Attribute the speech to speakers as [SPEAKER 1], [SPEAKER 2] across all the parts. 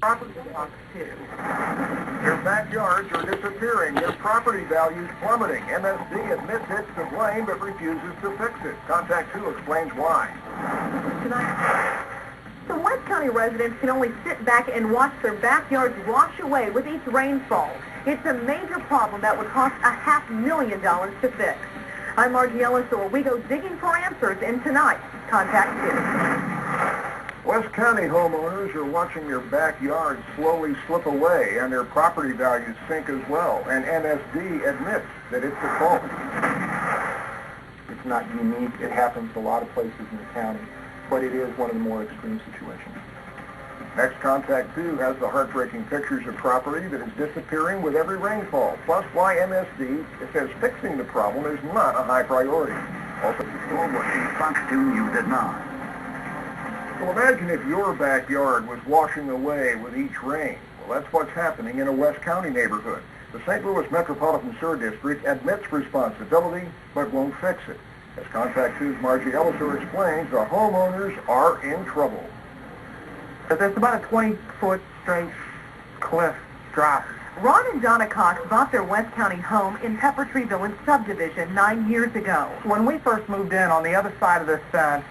[SPEAKER 1] Property blocks, too.
[SPEAKER 2] Their backyards are disappearing, their property values plummeting. MSD admits it's to blame but refuses to fix it. Contact 2 explains why.
[SPEAKER 1] Tonight, some West County residents can only sit back and watch their backyards wash away with each rainfall. It's a major problem that would cost $500,000 to fix. I'm Margie Ellisor. We go digging for answers in tonight's Contact 2.
[SPEAKER 2] West County homeowners are watching their backyards slowly slip away and their property values sink as well. And MSD admits that it's a fault. It's not unique. It happens a lot of places in the county, but it is one of the more extreme situations. Next, Contact 2 has the heartbreaking pictures of property that is disappearing with every rainfall, plus why MSD says fixing the problem is not a high priority. Also,
[SPEAKER 3] you did not.
[SPEAKER 2] So imagine if your backyard was washing away with each rain. Well, that's what's happening in a West County neighborhood. The St. Louis Metropolitan Sewer District admits responsibility, but won't fix it. As Contact 2's Margie Ellisor explains, the homeowners are in trouble.
[SPEAKER 4] There's about a 20-foot straight cliff drop.
[SPEAKER 1] Ron and Donna Cox bought their West County home in Pepper Tree Village subdivision 9 years ago.
[SPEAKER 4] When we first moved in, on the other side of this fence,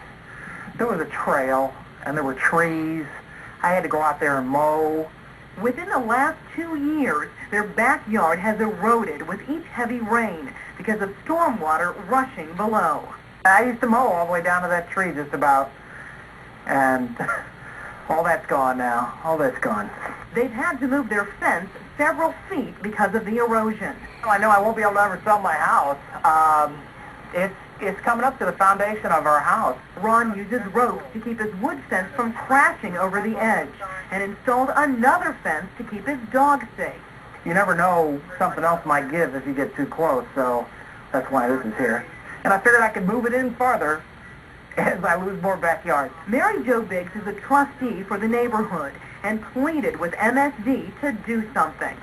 [SPEAKER 4] there was a trail and there were trees. I had to go out there and mow.
[SPEAKER 1] Within the last 2 years, their backyard has eroded with each heavy rain because of stormwater rushing below.
[SPEAKER 4] I used to mow all the way down to that tree just about, and all that's gone now. All that's gone.
[SPEAKER 1] They've had to move their fence several feet because of the erosion.
[SPEAKER 4] I know I won't be able to ever sell my house. It's coming up to the foundation of our house.
[SPEAKER 1] Ron uses ropes to keep his wood fence from crashing over the edge and installed another fence to keep his dog safe.
[SPEAKER 4] You never know, something else might give if you get too close, so that's why this is here. And I figured I could move it in farther as I lose more backyard.
[SPEAKER 1] Mary Jo Biggs is a trustee for the neighborhood and pleaded with MSD to do something.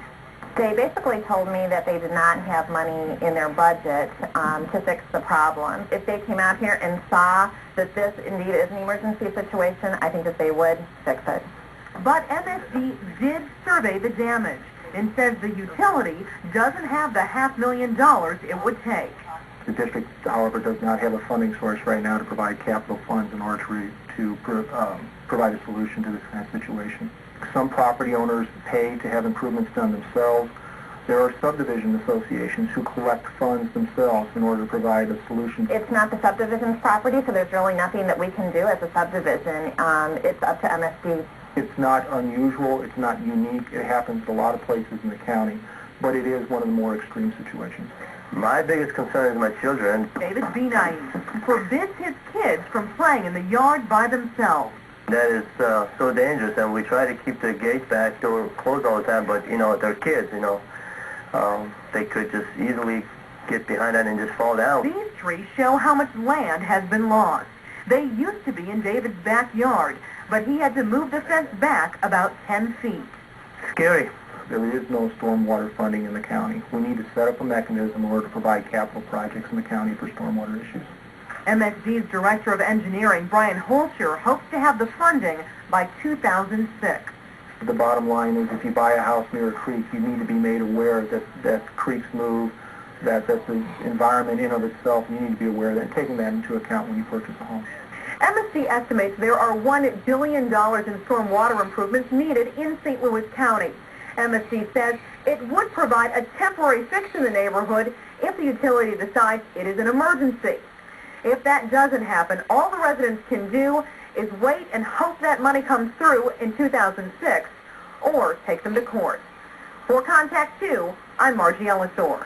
[SPEAKER 5] They basically told me that they did not have money in their budget to fix the problem. If they came out here and saw that this indeed is an emergency situation, I think that they would fix it.
[SPEAKER 1] But MSD did survey the damage and says the utility doesn't have the $500,000 it would take.
[SPEAKER 2] The district, however, does not have a funding source right now to provide capital funds in order to provide a solution to this kind of situation. Some property owners pay to have improvements done themselves. There are subdivision associations who collect funds themselves in order to provide a solution.
[SPEAKER 5] It's not the subdivision's property, so there's really nothing that we can do as a subdivision. It's up to MSD.
[SPEAKER 2] It's not unusual. It's not unique. It happens in a lot of places in the county, but it is one of the more extreme situations.
[SPEAKER 3] My biggest concern is my children.
[SPEAKER 1] David Benine forbids his kids from playing in the yard by themselves.
[SPEAKER 3] That is so dangerous, and we try to keep the gate back door closed all the time, but, they're kids, they could just easily get behind that and just fall down.
[SPEAKER 1] These trees show how much land has been lost. They used to be in David's backyard, but he had to move the fence back about 10 feet.
[SPEAKER 3] Scary.
[SPEAKER 2] There is no stormwater funding in the county. We need to set up a mechanism in order to provide capital projects in the county for stormwater issues.
[SPEAKER 1] MSD's Director of Engineering, Brian Hoelscher, hopes to have the funding by 2006.
[SPEAKER 2] The bottom line is if you buy a house near a creek, you need to be made aware that creeks move, that the environment in of itself, you need to be aware of that, taking that into account when you purchase a home.
[SPEAKER 1] MSD estimates there are $1 billion in stormwater improvements needed in St. Louis County. MSD says it would provide a temporary fix in the neighborhood if the utility decides it is an emergency. If that doesn't happen, all the residents can do is wait and hope that money comes through in 2006 or take them to court. For Contact 2, I'm Margie Ellisor.